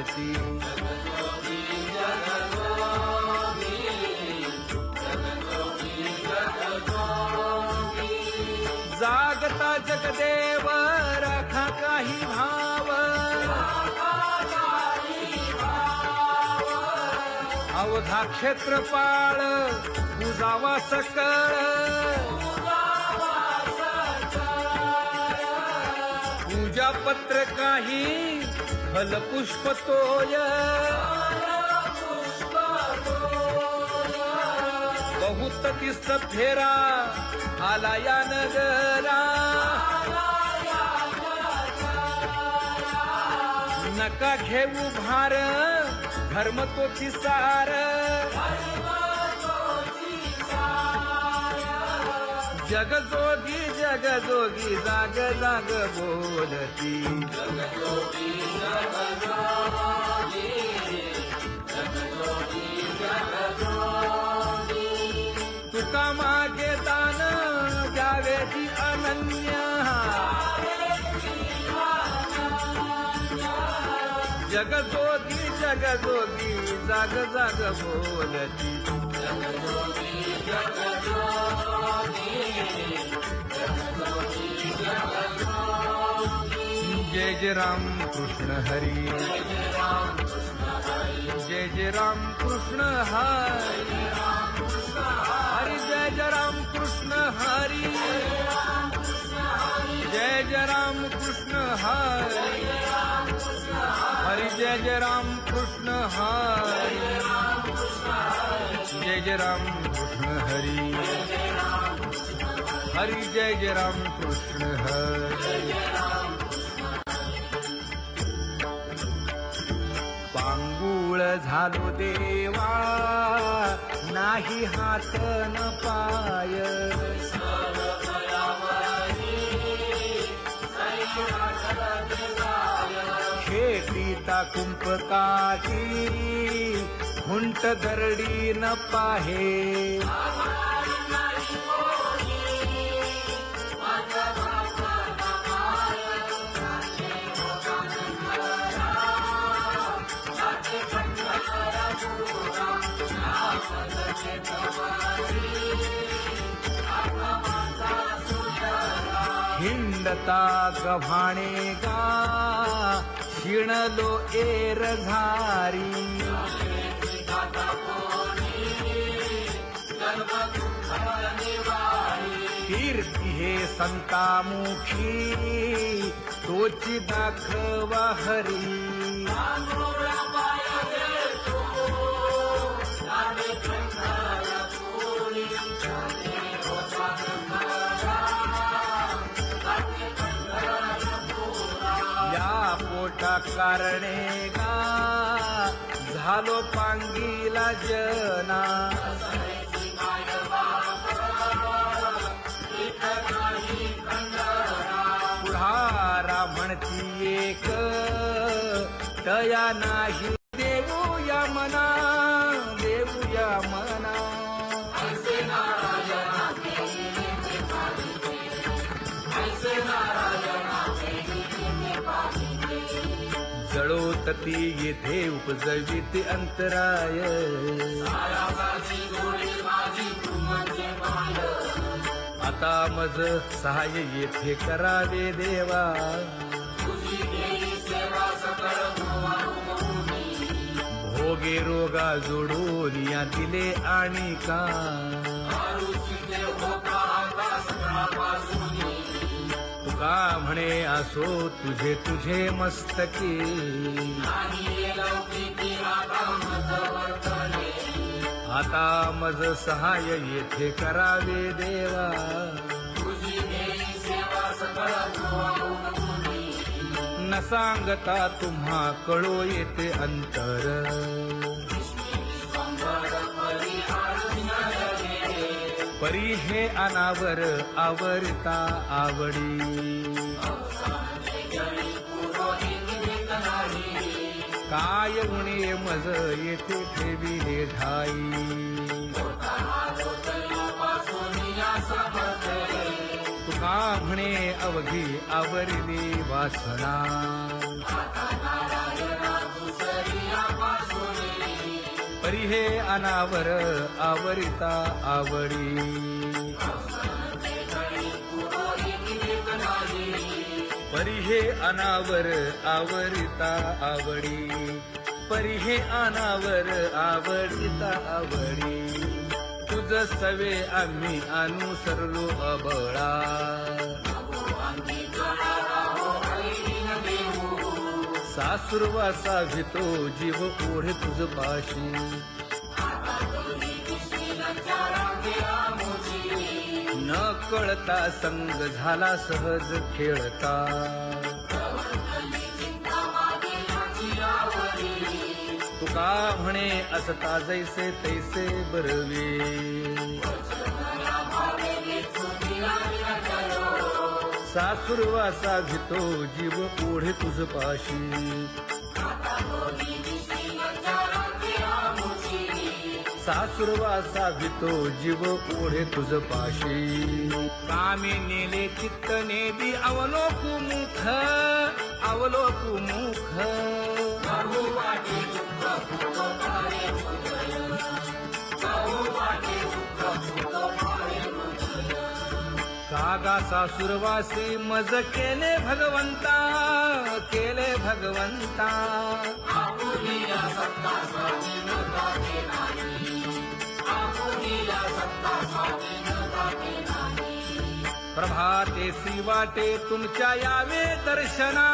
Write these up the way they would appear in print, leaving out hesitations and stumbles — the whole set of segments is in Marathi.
बोलती जागता जगदेव राखा काही भाव अवधा क्षेत्रपाळ पूजावा सकळ पूजा पत्र काही फलपुष्प तोय बहुत तीस फेरा आला या नगरा नका घेऊ भार धर्म तो सार जगजोगी जगजोगी जाग जाग बोलती तुका मागे दान द्यावेची अनन्य जगजोगी जगजोगी जाग जाग बोलती जय जय राम कृष्ण हरी जय जय राम कृष्ण हरी हरि जय जय राम कृष्ण हरी जय जय राम कृष्ण हरी हरि जय जय राम कृष्ण हरी जय जय राम कृष्ण हरी हरि जय जय राम कृष्ण हरी पांगुळ झालो देवा नाही हात न पाय शेतीता कुंपकाची हुंट दरडी न पाहे हिंडता गव्हाणे गा शिणलो एर घारी कीर्ती हे संतामुखी तोची दाखवा हरी पोटा कारणे गा झालो पांगीला जना पुढारा म्हणती एक तया नाही देऊया मना देऊया मना जळोतती येथे उपजविते अंतराय आता मज सहाय्य येथे करावे देवा भोगे रोगा जोडून या दिले आणि का तुका म्हणे असो तुझे तुझे मस्तकी आता मज सहाय येथे करावे देवा न सांगता तुम्हा कळो येते अंतर परी हे अनावर आवरता आवडी काय उणे मज येथे ठेविले ठाई तुका म्हणे अवघी आवरली वासना परी हे अनावर आवरिता आवडी परी हे अनावर आवरिता आवडी परी हे अनावर आवडिता आवडी तुझ सवे आम्ही अनुसरलो अबळा सासुरवासा भितो जीव ओढे तुझ पाशी न कळता संग झाला सहज खेळता तुका म्हणे असता जैसे तैसे बरवे सासुरवासा भितो जीव ओढे तुझ पाशी सासुरवासा भितो जीव ओढे तुझ पाशी कामे नेले चित्त नेबी अवलोकु मुख अवलोकु मुख कागा सासुरवासी मज केले भगवंता केले भगवंता प्रभाते सी वाटे तुमच्या यावे दर्शना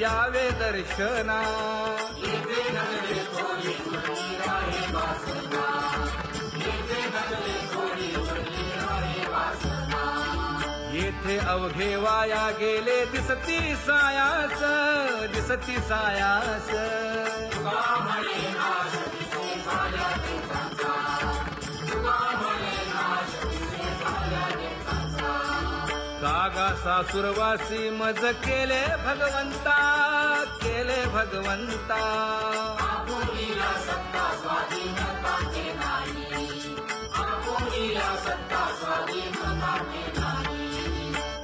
यावे दर्शना येथे अवघे वाया गेले दिसती सायास दिसती सायास कागा सासुरवासी मज केले भगवंता केले भगवंता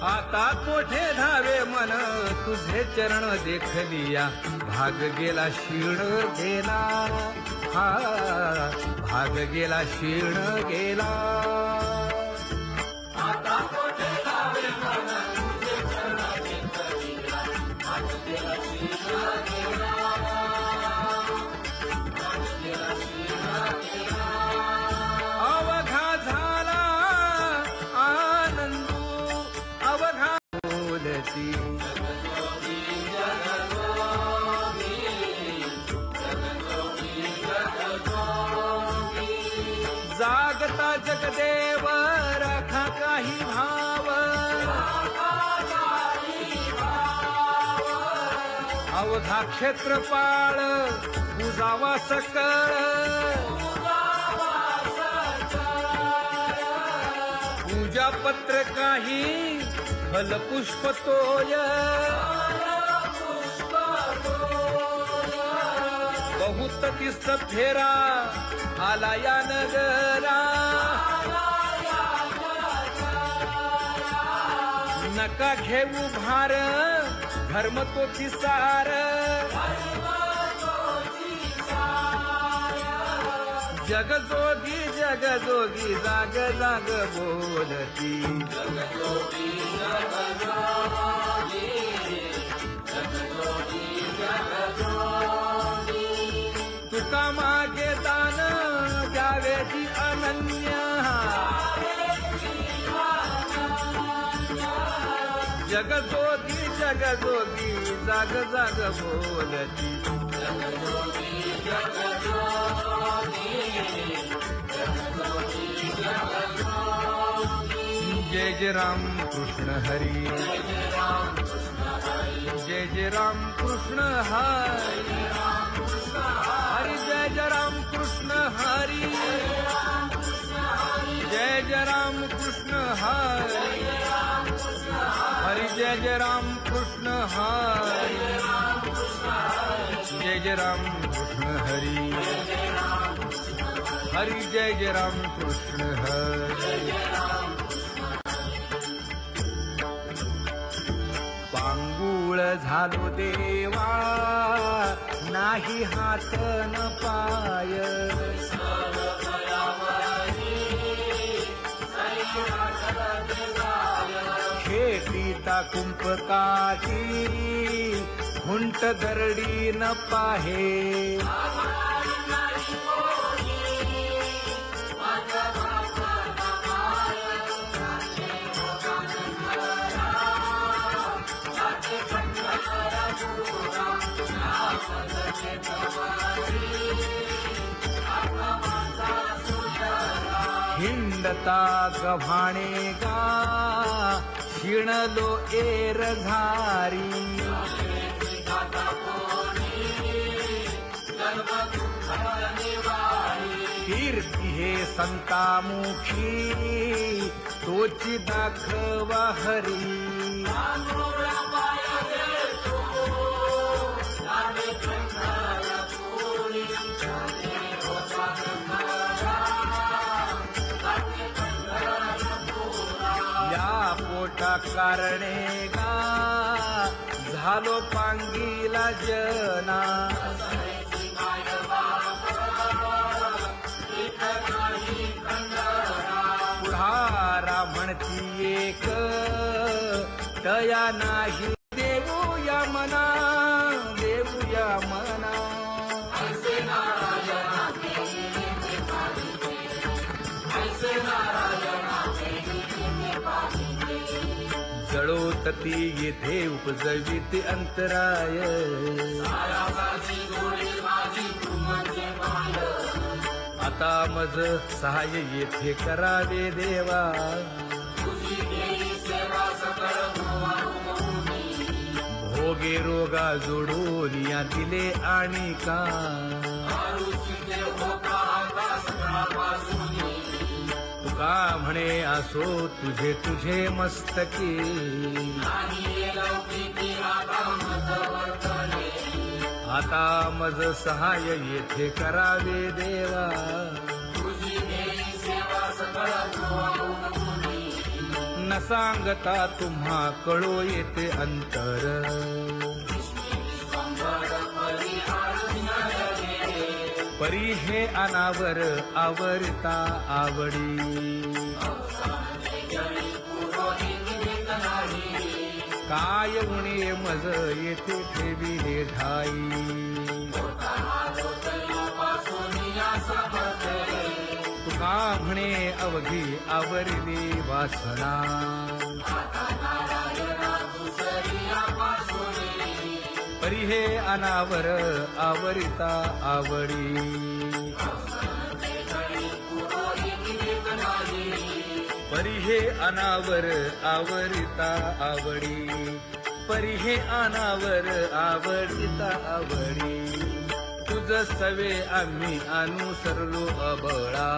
आता कोठे धावे मन तुझे चरण देखलिया भाग गेला क्षीण गेला हा भाग गेला क्षीण गेला आता कोठे धावे मन तुझे चरण देखलिया भाग गेला क्षीण गेला अवघा झाला आनंद अवघा बोलती जागता जगदेव राखा काही भाव अवघा क्षेत्रपाळ पूजावा सकळ पूजा पत्र काही फलपुष्प तोय बहुत दिस फेरा आला या नगरा नका घेऊ भार धर्म तो सार जगजोगी जगजोगी जाग जाग बोलती तुका मागे दान द्यावेची अनन्य जगजोगी जगजोगी जाग जाग बोलती जय जय राम कृष्ण हरी जय जय राम कृष्ण हरी हरि जय जय राम कृष्ण हरी जय जय राम कृष्ण हरी हरि जय जय राम कृष्ण हरी जय जय राम कृष्ण हरी हरि जय जय राम कृष्ण हरी पांगुळ झालो देवा ना नाही हात न पाय शेतीता कुंपकाठी हुंट दरडी न पाहे हिंडता गव्हाणे गा शिणलो एरघारी कीर्ती हे संतामुखी तोची दाखवा हरी पोटा कारणे गा झालो पांगीला जना पुढारा म्हणती एक तया नाही देऊया मना देऊया मना जळोतती येथे उपजविते अंतराय आता मज सहाय्य येथे करावे देवा भोगे रोगा जोडून या दिले आणि का तुका म्हणे असो तुझे तुझे मस्तकी आता मज सहाय्य येथे करावे देवा न सांगता तुम्हा कळो येते अंतर परी हे अनावर आवरता आवडी काय उणे मज येथे ठेविले ठाई तुका म्हणे अवघी आवरली वासना परी हे अनावर आवरिता आवडी परी हे अनावर आवरिता आवडी परी हे अनावर आवडिता आवडी तुझ सवे आम्ही अनुसरलो अबळा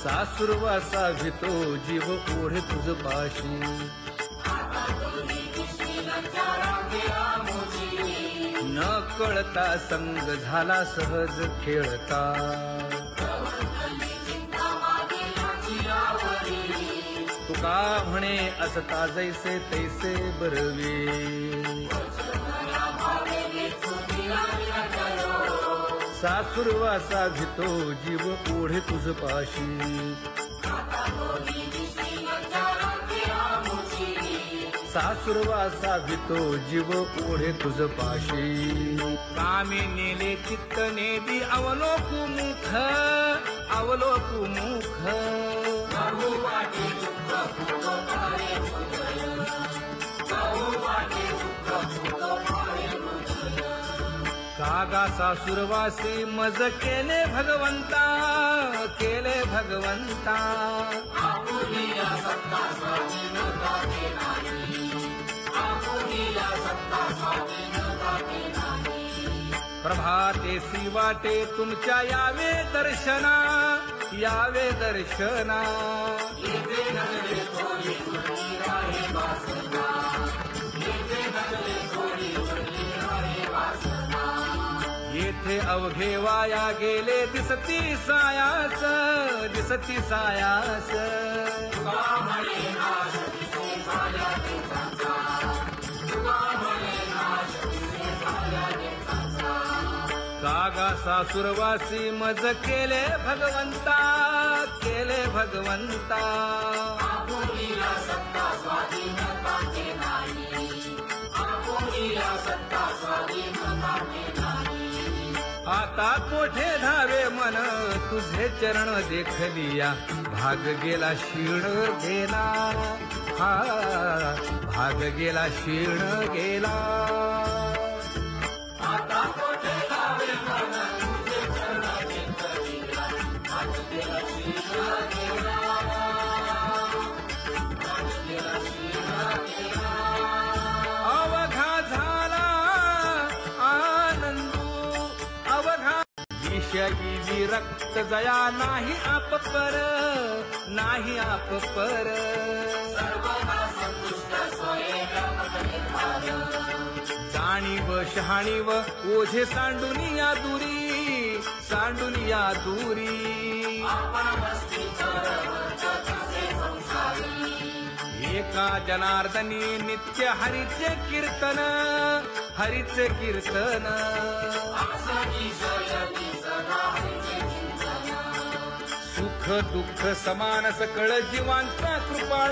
सासुरवासा भितो जीव ओढे तुझ पाशी न कळता संग झाला सहज खेळता तुका म्हणे असता जैसे तैसे बरवे सासुरवासा भितो जीव ओढे तुझ पाशी सासुरवासा भितो जीव ओढे तुझ पाशी कामी नेले चित्त नेबी अवलोकु मुख अवलोकु मुख कागा सासुरवासी मज केले भगवंता केले भगवंता प्रभातेसी वाटे तुमच्या यावे दर्शना यावे दर्शना येथे अवघे वाया गेले दिसती सायास दिसती सायास आगासासुरवासी मज केले भगवंता, केले भगवंता. आपुलीला सत्ता स्वाधीनताचे नाही, आपुलीला सत्ता स्वाधीनताचे नाही. आता कोठे धावे मन तुझे चरण देखलिया, भाग गेला क्षीण गेला, हा भाग गेला क्षीण गेला. आता कोठे धावे मन तुझे चरण देखलिया, भाग गेला क्षीण गेला, भाग गेला क्षीण गेला. अवघा झाला आनंदू, अवघा विषयी विरक्त जया नाही आपपर, नाही आपपर. सर्वदा संतुष्ट स्वयं निर्धार, जाणीव शहाणीव ओझे सांडुनिया दुरी, सांडुनिया दुरी. आपण मस्ती करवत तसे संसारी, एका जनार्दनी नित्य हरीचे कीर्तन, हरीचे कीर्तन. आसनी शयनी सदा हरीचे चिंतन. सुख दुःख समान सकळ जीवांचा कृपाळ,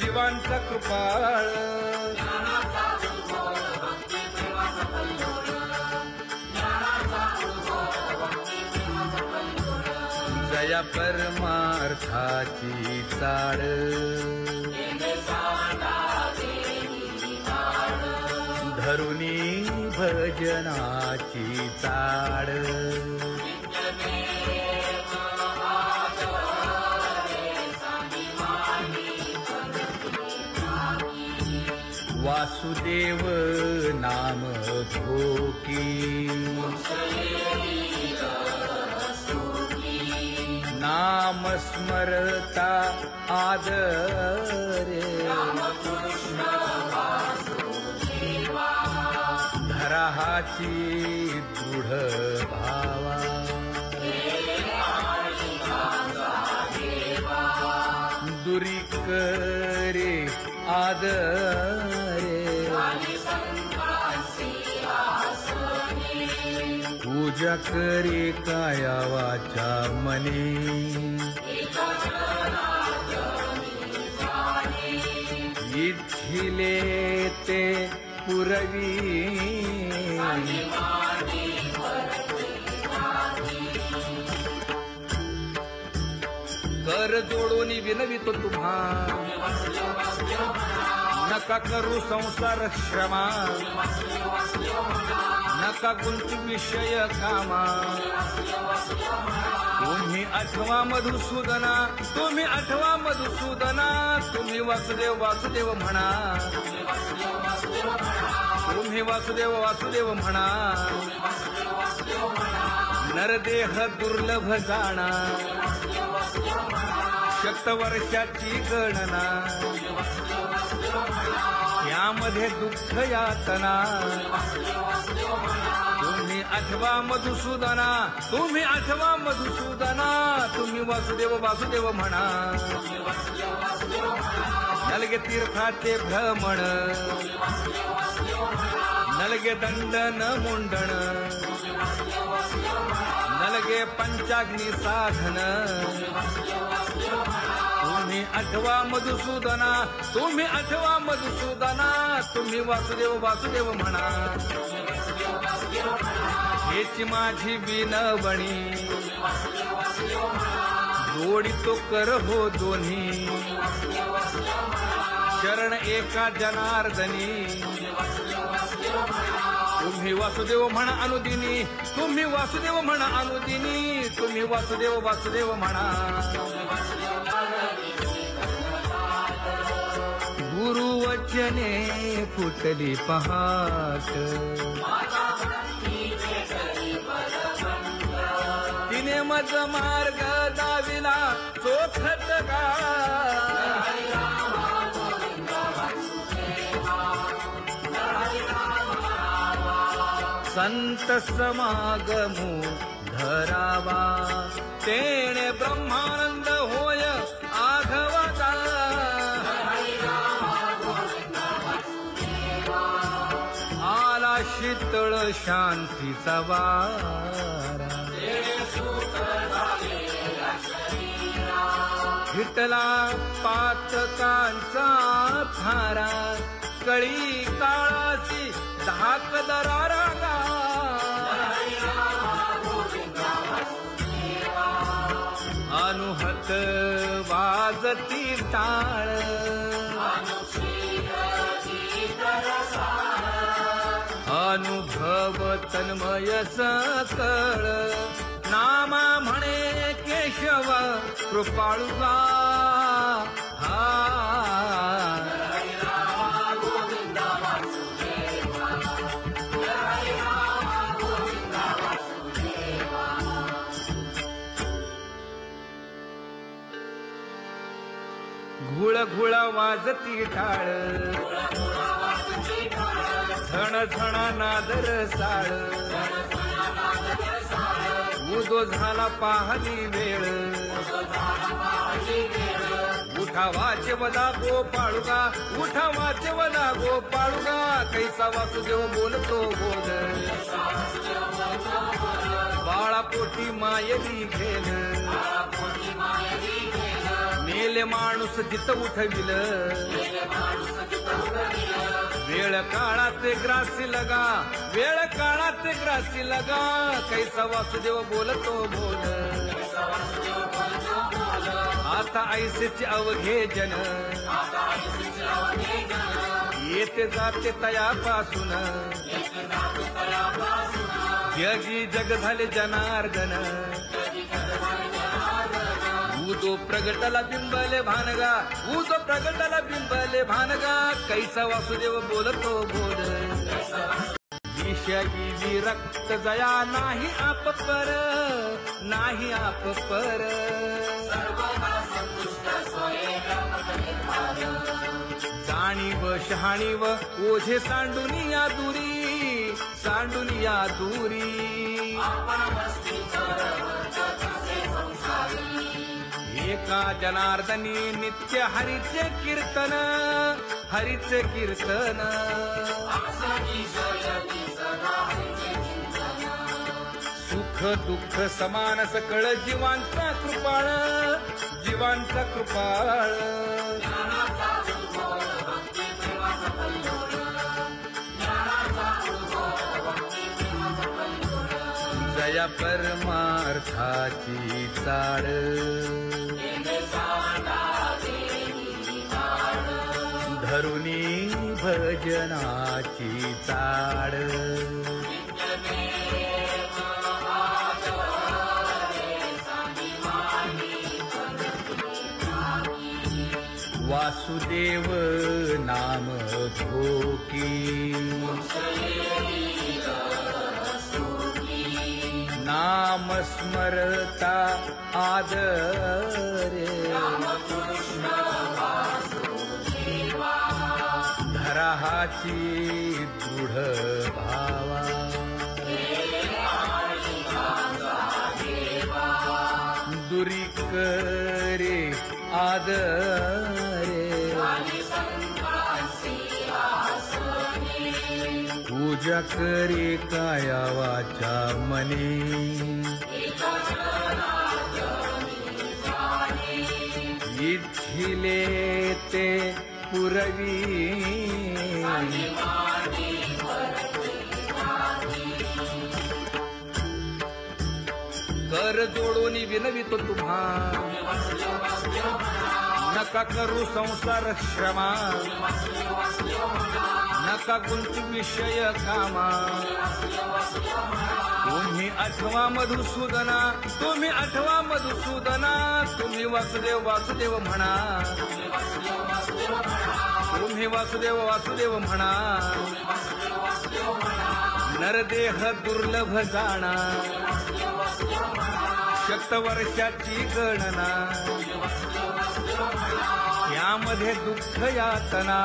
जीवांचा कृपाळ. ज्ञानाचा उद्भव भक्ती प्रेमाचा कल्लोळ, ज्ञानाचा उद्भव भक्ती प्रेमाचा कल्लोळ. जया परमार्थाची चाळ, देवे साडा देवी ताड, धरुनी भजनाची चाळ. नित्यनेम आदरे सांगी मांडी करती नागी. वासुदेव नाम घोकी, नाम स्मरता आदरे. धराहाची दृढ भावा, दुरी करे आदरे. पूजा करे काया वाचा मने, इच्छिले ते पुरवी. कर जोडून विनवितो तुम्हा, नका करू संसार क्षमा, नका गुंतू विषय कामा. तुम्ही आठवा मधुसूदना, तुम्ही आठवा मधुसूदना. तुम्ही वासुदेव वासुदेव म्हणा, तुम्ही वासुदेव वासुदेव म्हणा. नरदेह दुर्लभ जाणा, शतवर्षाची गणना. यामध्ये दुःख यातना. तुम्ही आठवा मधुसूदना, तुम्ही आठवा मधुसूदना. तुम्ही वासुदेव वासुदेव म्हणा. नलगे तीर्थाचे भ्रमण, नलगे दंडन मुंडण, नलगे पंचाग्नी साधन. तुम्ही आठवा मधुसूदना, तुम्ही आठवा मधुसूदना. तुम्ही वासुदेव वासुदेव म्हणा. हेची माझी विनवणी, जोडितो कर हो दोन्ही. शरण एका जनार्दनी. तुम्ही वासुदेव म्हणा अनुदिनी, तुम्ही वासुदेव म्हणा अनुदिनी. तुम्ही वासुदेव वासुदेव म्हणा. गुरुवचने फुटली पहाट, तिने मज मार्ग दाविला चोखत का. संत समागमू धरावा, तेणे ब्रह्मानंद होय आघवता. आला शीतळ शांतीचा वारा विठला पातकांचा थारा कळी काळाची धाक दरारा अनुहत वाजती टाळ अनुभव तन्मय सकळ नामा म्हणे केशव कृपाळुगा हा घुळ घुळ वाजती टाळ झण झण नादर साळ उदो झाला पाहली वेळ उठा वाचे वदा गोपाळुगा उठा वाचे वदा गोपाळुगा कैसा वासुदेव बोलतो बोल बाळा पोटी मायली घेल मेले माणूस जित उठविल वेळ काळात ग्रासी लगा वेळ काळात ग्रासी लगा कैसा वासुदेव बोलतो बोल आता ऐसेचे अवघे जन येते जाते तयापासून जगी जग झाले जनार्दन उदो प्रगटला बिंबले भानगा उदो प्रगटला बिंबले भानगा कैसा वासुदेव बोलतो बोल विषयी विरक्त जया नाही आप पर नाही आप पर जाणीव शहाणीव ओझे सांडुनिया दूरी एका जनार्दनी नित्य हरीचे कीर्तन सुख दुःख समान सकळ जीवांचा कृपाळ जया परमार्थाची चाळ धरुणी भजनाची चाळ वासुदेव नाम धोकी नाम स्मरता आदरे धराहाची दृढ भावा दुरी करे आदरे पूजा करे काया वाचा मने इच्छिले ते पुरवी कर जोडून विनवितो तुम्हा नका करू संसार श्रमा नका गुंतू विषय कामा तुम्ही आठवा मधुसूदना तुम्ही वासुदेव म्हणा तुम्ही वासुदेव म्हणा नरदेह दुर्लभ जाणा शतवर्षाची गणना यामध्ये दुःख यातना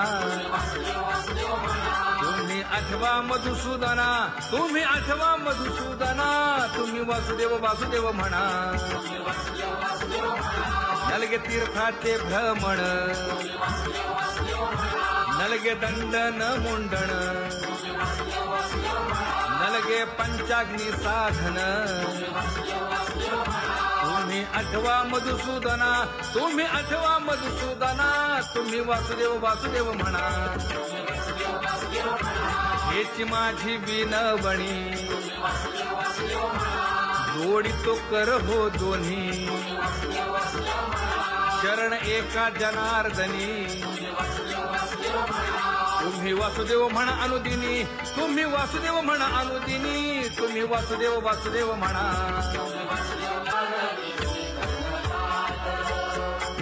तुम्ही आठवा मधुसूदना तुम्ही वासुदेव म्हणा नलगे तीर्थाचे भ्रमण नलगे दंडन मुंडण नलगे पंचाग्नी साधन तुम्ही आठवा मधुसूदना, तुम्ही आठवा मधुसूदना, तुम्ही वासुदेव वासुदेव म्हणा. हेची माझी विनवणी जोडी तो कर हो दोन्ही, शरण एका जनार्दनी. तुम्ही वासुदेव म्हणा अनुदिनी, तुम्ही वासुदेव म्हणा अनुदिनी, तुम्ही वासुदेव वासुदेव म्हणा.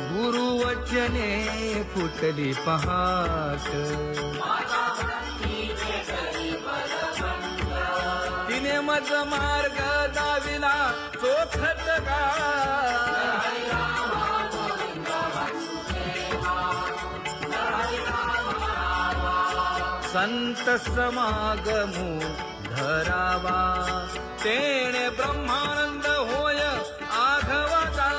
गुरुवचने फुटली पहाट, तिने मज मार्ग दाविला चोखत गा. संत समागमू धरावा, तेणे ब्रह्मानंद होय आघवाचा.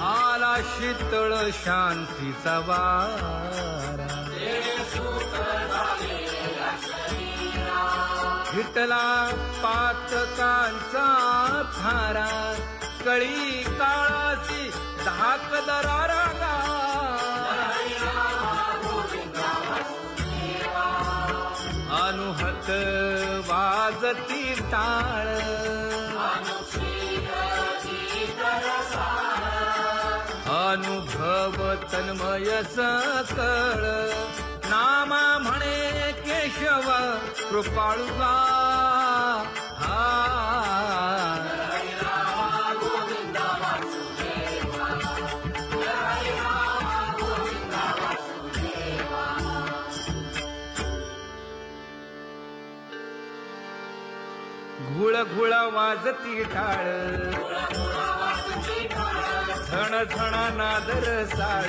आला शीतळ शांतीचा वारा, विठला पातकांचा थारा. कळी काळाची धाक दरारा, अनुहत वाजती टाळ. अनुभव तन्मय सकळ, नामा म्हणे केशव कृपाळुगा. घुळ घुळ वाजती टाळ, झण झण नादर साळ.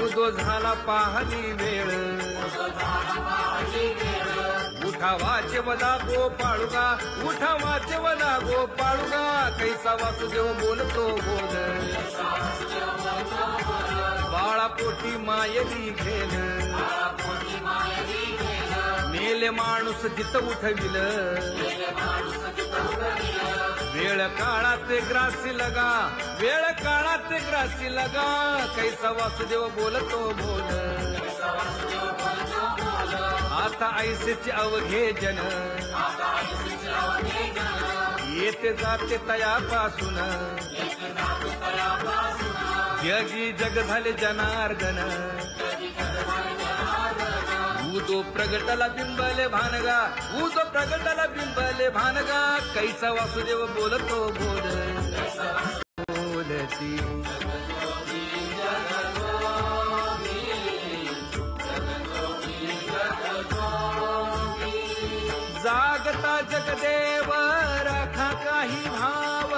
उदो झाला पाहली वेळ, उठा वाचे वदा गोपाळुगा, उठा वाचे वदा गोपाळुगा. कैसा वासुदेव बोलतो बोल, बाळा पोटी मायली घेल. मेले माणूस जित उठविल, वेळ काळात ग्रासी लगा, वेळ काळात ग्रासी लगा. कैसा वासुदेव बोलतो बोल, आता ऐसेचे अवघे जन. येते जाते तयापासून, जगी जग झाले जनार्दन. उदो प्रगटला बिंबले भानगा, उदो प्रगटला बिंबले भानगा. कैसा वासुदेव बोलतो बोल, बोलती जागता जगदेव राखा काही भाव.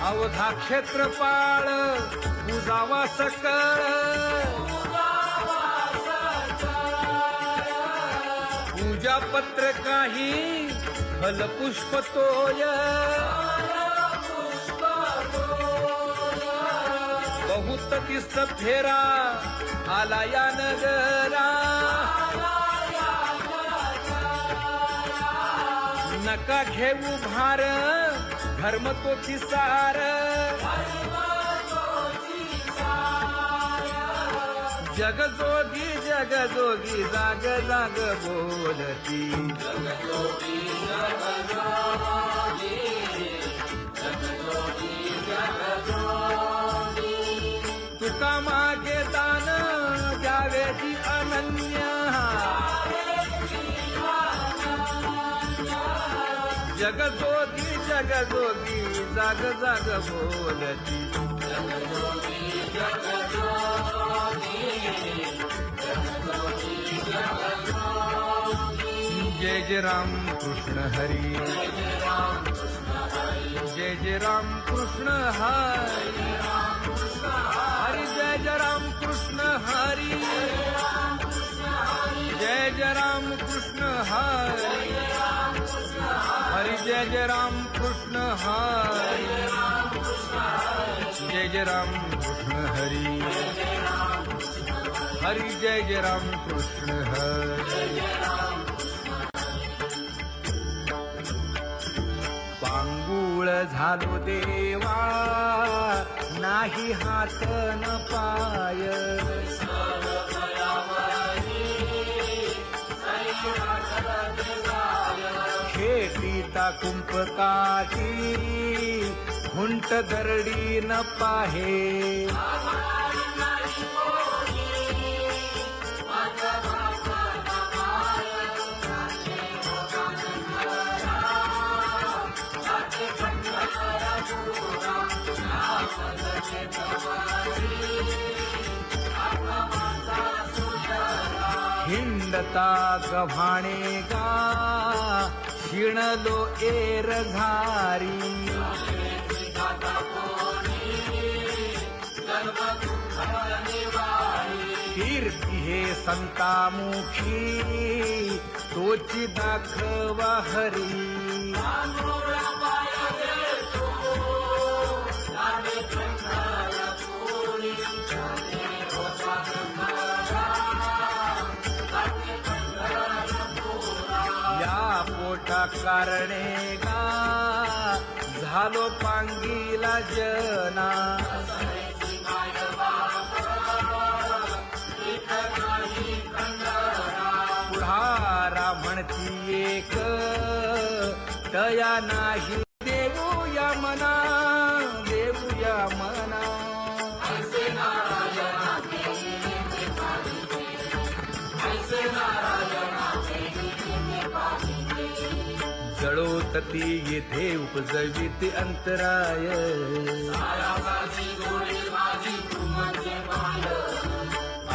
अवघा क्षेत्रपाळ पूजावा सकळ, पूजा पत्र काही फल पुष्प तोय. बहुत दिस फेरा आला या नगरा, नका घेऊ भार धर्म तो सार. जगजोगी जगजोगी जाग जाग बोलती. तुका मागे दान द्यावेची अनन्य, जगजोगी जगजोगी जाग जाग बोलती. जय जय राम कृष्ण हरी, जय जय राम कृष्ण हरी, हरि जय जय राम कृष्ण हरी, जय जय राम कृष्ण हरी, हरि जय जय राम. कृष्ण हरी, जय जय राम कृष्ण हरी, हरी जय जय राम कृष्ण हरी. पांगुळ झालो देवा, नाही हात न पाय, खेटीता कुंपकाठी, हुंट दरडी न पाहे. हिंडता गव्हाणे गा, शिणलो एर घारी. कीर्ती हे संतामुखी, तोची दाखवा हरी. या पोटा कारणे गा, झालो पांगीला जना. पुढारा म्हणती एक, तया नाही देऊया मना, देऊया मना. जळोतती येथे उपजविते अंतराय,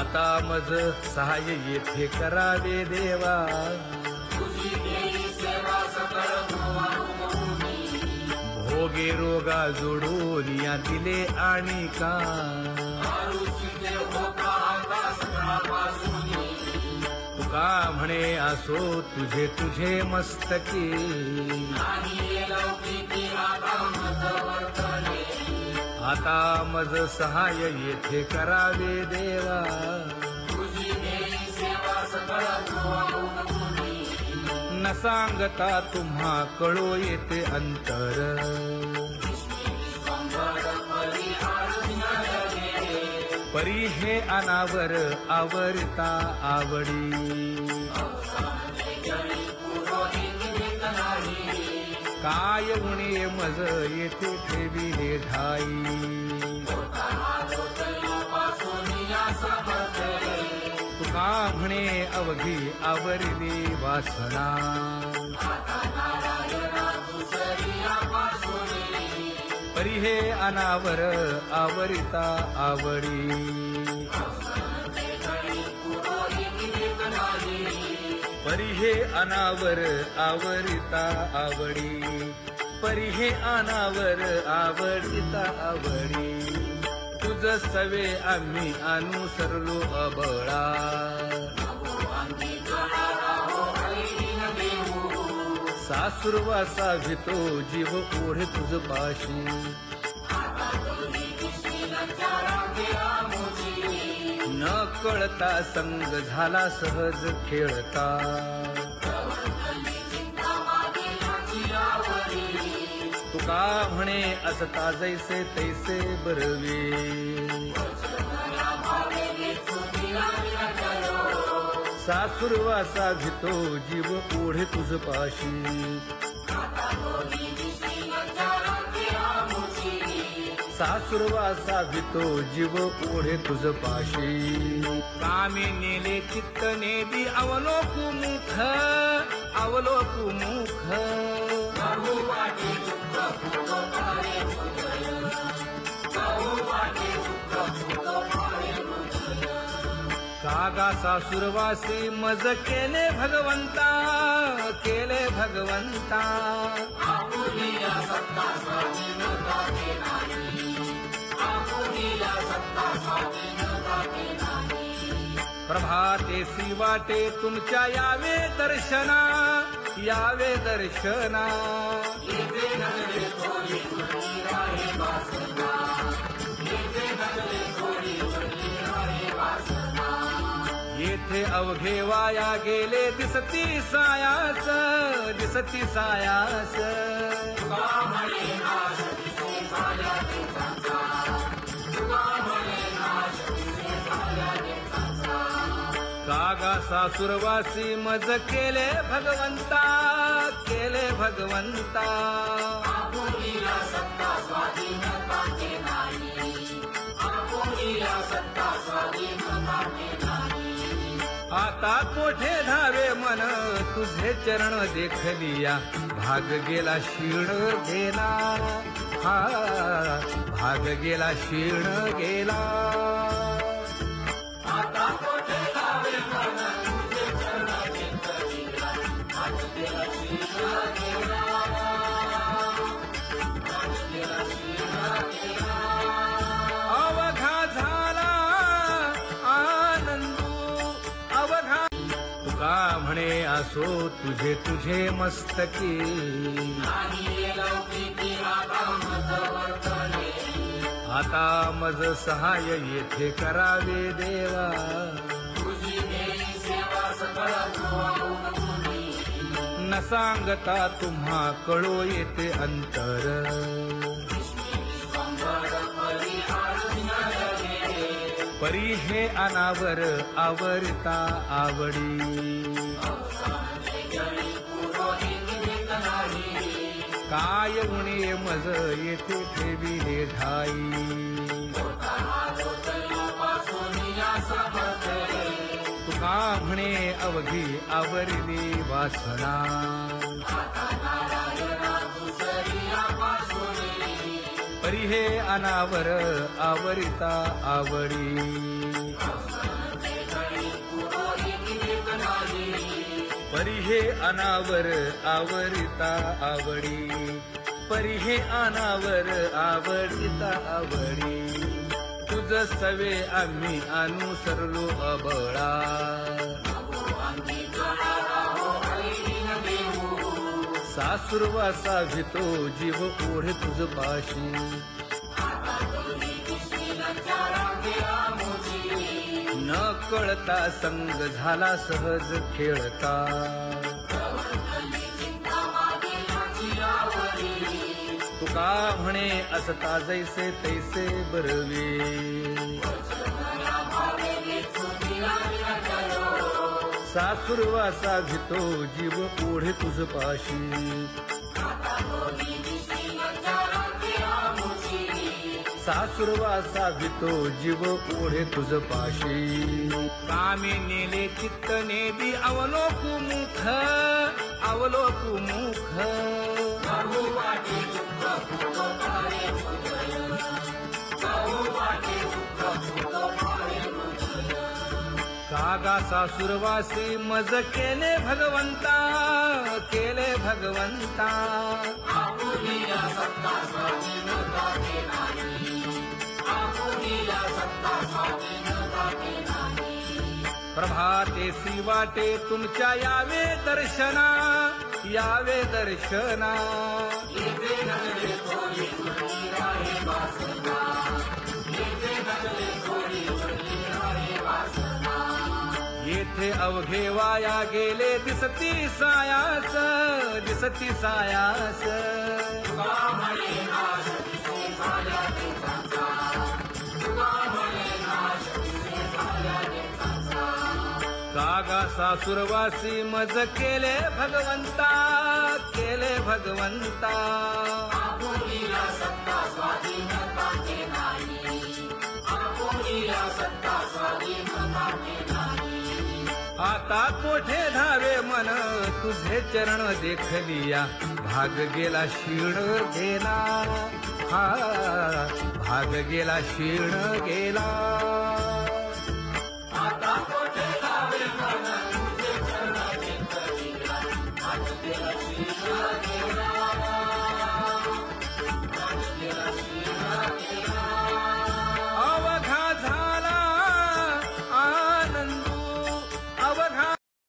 आता मज सहाय्य येथे करावे देवा. भोगे रोगा जोडून या दिले आणि का, तुका म्हणे असो तुझे तुझे मस्तकी. आता मज सहाय्य येथे करावे देवा. न सांगता तुम्हा कळो येते अंतर, परी हे अनावर आवरता आवडी. काय उणे मज येथे ठेविले ठाई, तुका म्हणे अवघी आवरली वासना. परी हे अनावर आवरिता आवडी. परी हे अनावर आवरिता आवडी, परी हे अनावर आवडिता आवडी. तुझ सवे आम्ही अनुसरलो अबळा, सासुरवासा भितो जीव ओढे तुझ पाशी. न कळता संग झाला सहज खेळता, तुका म्हणे असता जैसे तैसे बरवे. सासुरवासा भितो जीव ओढे तुझ पाशी. सासुरवासा भितो जीव ओढे तुझ पाशी. कामी नेले चित्त नेबी अवलोकु मुख, अवलोकु मुख. कागा सासुरवासी मज केले भगवंता, केले भगवंता. प्रभाते सी वाटे तुमच्या यावे दर्शना, यावे दर्शना. नजरे थोडी उरली आहे वासना, येथे नजरे थोडी उरली आहे वासना. येथे अवघे वाया गेले दिसती सायास, दिसती सायास. तुका म्हणे नाश दिसे झाल्या देशांचा, तुका म्हणे नाश दिसे झाल्या देशांचा. कागा सासुरवासी मज केले भगवंता, केले भगवंता. आपुलीला सत्ता स्वाधीनताचे नाही, आपुलीला सत्ता स्वाधीनताचे नाही. आता कोठे धावे मन तुझे चरण देखलिया, भाग गेला क्षीण गेला, हा भाग गेला क्षीण गेला. आता कोठे लावे मन तुझे चरण घेतलीला, भाग गेला क्षीण गेला, भाग गेला क्षीण गेला. अवघा झाला आनंदू अवघा. तुका म्हणे असो तुझे तुझे मस्तकी, नाही लौकिकी आता मज वर्तने, आता मज सहाय येथे करावे देवा. तुझी देई सेवा सकळ तुवाहून तुनी, न सांगता तुम्हा कळो येते अंतर. विश्वंभर परी आरुण्य गे, परी हे अनावर आवरता आवडी. अवसाने जळी पुरोहित देत नाही, काय उणे मज येथे ठेविले ठाई. तुका म्हणे अवघी आवरली वासना, परी हे अनावर आवरिता आवडी. परी हे अनावर आवरिता आवडी, परी हे अनावर आवडिता आवडी. तुझ सवे आम्ही अनुसरलो अबळा, सासुरवासा भितो जीव ओढे तुझ पाशी. न कळता संग झाला सहज खेळता. तुका म्हणे असता जैसे तैसे बरवे. सासुरवासा भितो जीव ओढे तुझ पाशी. सासुरवासा भितो जीव ओढे तुझ पाशी. कामे नेले चित्त नेबी अवलोकु मुख, अवलोकु मुख. कागा सासुरवासी मज केले भगवंता, केले भगवंता. आपुलीला सत्ता स्वाधीनताचे नाही, आपुलीला सत्ता स्वाधीनताचे नाही. प्रभातेसी वाटे तुमच्या यावे दर्शना, यावे दर्शना. येथे नजरे थोडी उरली आहे वासना, येथे नजरे थोडी उरली आहे वासना. येथे अवघे वाया गेले दिसती सायास, दिसती सायास. तुका म्हणे नाश दिसे झाल्या देशांचा, तुका म्हणे नाश दिसे झाल्या देशांचा. कागा सासुरवासी मज केले भगवंता, केले भगवंता. आपुलीला सत्ता स्वाधीनताचे नाही, आपुलीला सत्ता स्वाधीनताचे नाही. आता कोठे धावे मन तुझे चरण देखलिया, भाग गेला क्षीण गेला, हा भाग गेला क्षीण गेला.